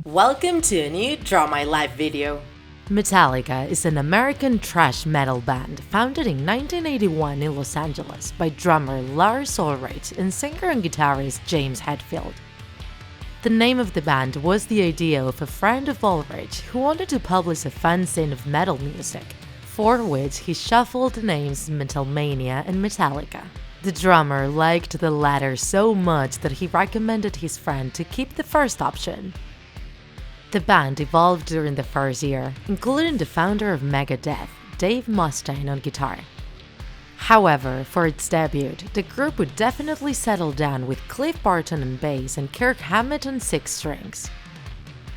Welcome to a new Draw My Life video. Metallica is an American thrash metal band founded in 1981 in Los Angeles by drummer Lars Ulrich and singer and guitarist James Hetfield. The name of the band was the idea of a friend of Ulrich who wanted to publish a fanzine of metal music, for which he shuffled the names Metalmania and Metallica. The drummer liked the latter so much that he recommended his friend to keep the first option. The band evolved during the first year, including the founder of Megadeth, Dave Mustaine, on guitar. However, for its debut, the group would definitely settle down with Cliff Barton on bass and Kirk Hammett on 6 strings.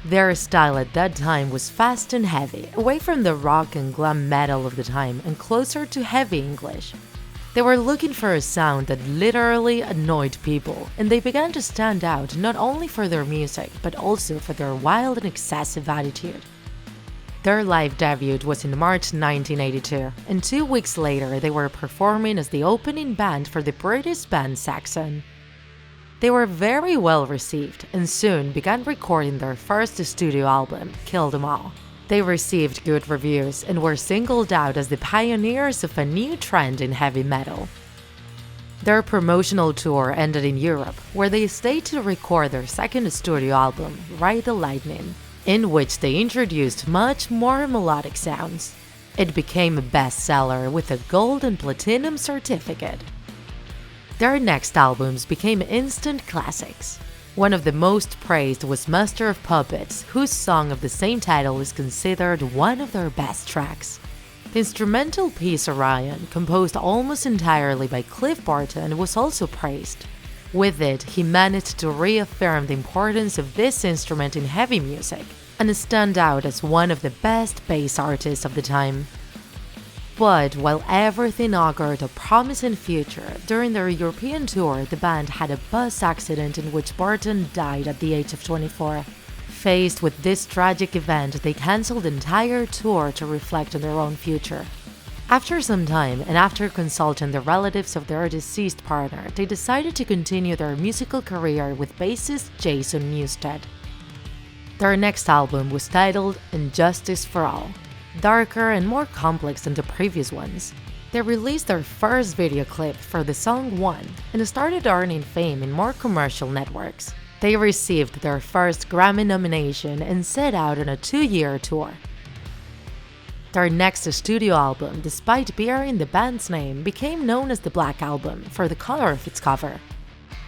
Their style at that time was fast and heavy, away from the rock and glam metal of the time and closer to heavy English. They were looking for a sound that literally annoyed people, and they began to stand out not only for their music, but also for their wild and excessive attitude. Their live debut was in March 1982, and 2 weeks later they were performing as the opening band for the British band Saxon. They were very well received, and soon began recording their first studio album, Kill Them All. They received good reviews and were singled out as the pioneers of a new trend in heavy metal. Their promotional tour ended in Europe, where they stayed to record their second studio album, Ride the Lightning, in which they introduced much more melodic sounds. It became a bestseller with a gold and platinum certificate. Their next albums became instant classics. One of the most praised was Master of Puppets, whose song of the same title is considered one of their best tracks. The instrumental piece Orion, composed almost entirely by Cliff Barton, was also praised. With it, he managed to reaffirm the importance of this instrument in heavy music, and stand out as one of the best bass artists of the time. But while everything augured a promising future, during their European tour, the band had a bus accident in which Barton died at the age of 24. Faced with this tragic event, they cancelled the entire tour to reflect on their own future. After some time, and after consulting the relatives of their deceased partner, they decided to continue their musical career with bassist Jason Newsted. Their next album was titled Injustice for All. Darker and more complex than the previous ones. They released their first video clip for the song One and started earning fame in more commercial networks. They received their first Grammy nomination and set out on a 2-year tour. Their next studio album, despite bearing the band's name, became known as the Black Album for the color of its cover.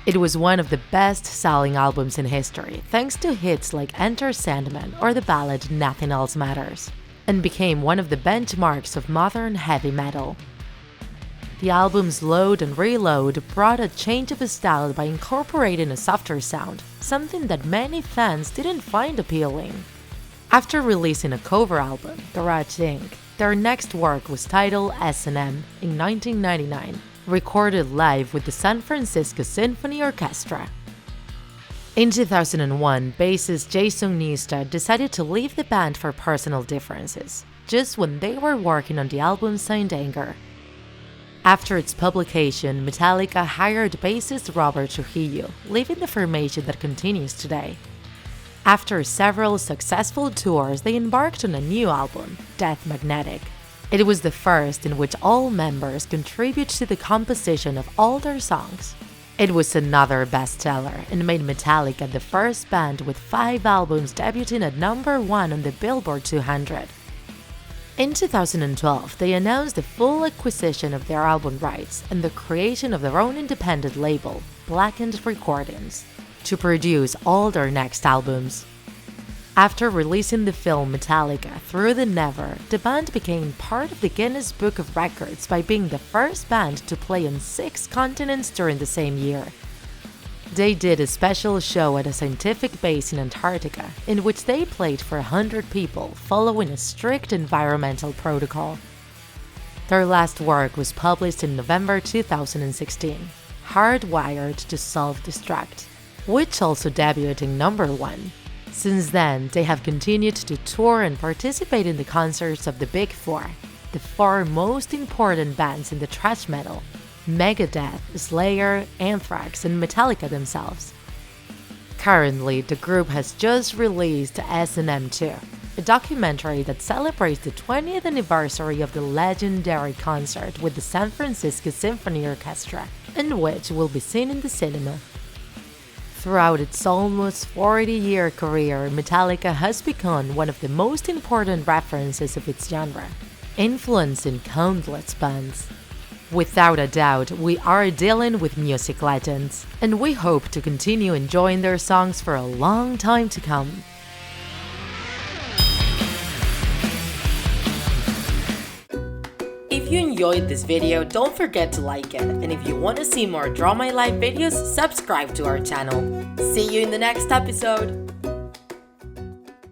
It was one of the best-selling albums in history, thanks to hits like Enter Sandman or the ballad Nothing Else Matters, and became one of the benchmarks of modern heavy metal. The album's Load and Reload brought a change of style by incorporating a softer sound, something that many fans didn't find appealing. After releasing a cover album, Garage Inc., their next work was titled S&M in 1999, recorded live with the San Francisco Symphony Orchestra. In 2001, bassist Jason Newsted decided to leave the band for personal differences, just when they were working on the album Saint Anger. After its publication, Metallica hired bassist Robert Trujillo, leaving the formation that continues today. After several successful tours, they embarked on a new album, Death Magnetic. It was the first in which all members contribute to the composition of all their songs. It was another bestseller and made Metallica the first band with 5 albums debuting at #1 on the Billboard 200. In 2012, they announced the full acquisition of their album rights and the creation of their own independent label, Blackened Recordings, to produce all their next albums. After releasing the film Metallica Through the Never, the band became part of the Guinness Book of Records by being the first band to play on 6 continents during the same year. They did a special show at a scientific base in Antarctica, in which they played for 100 people, following a strict environmental protocol. Their last work was published in November 2016, Hardwired to Self-Destruct, which also debuted in #1. Since then, they have continued to tour and participate in the concerts of the Big Four, the 4 most important bands in the thrash metal: Megadeth, Slayer, Anthrax, and Metallica themselves. Currently, the group has just released S&M 2, a documentary that celebrates the 20th anniversary of the legendary concert with the San Francisco Symphony Orchestra, and which will be seen in the cinema. Throughout its almost 40-year career, Metallica has become one of the most important references of its genre, influencing countless bands. Without a doubt, we are dealing with music legends, and we hope to continue enjoying their songs for a long time to come. If you enjoyed this video, don't forget to like it, and if you want to see more Draw My Life videos, subscribe to our channel. See you in the next episode!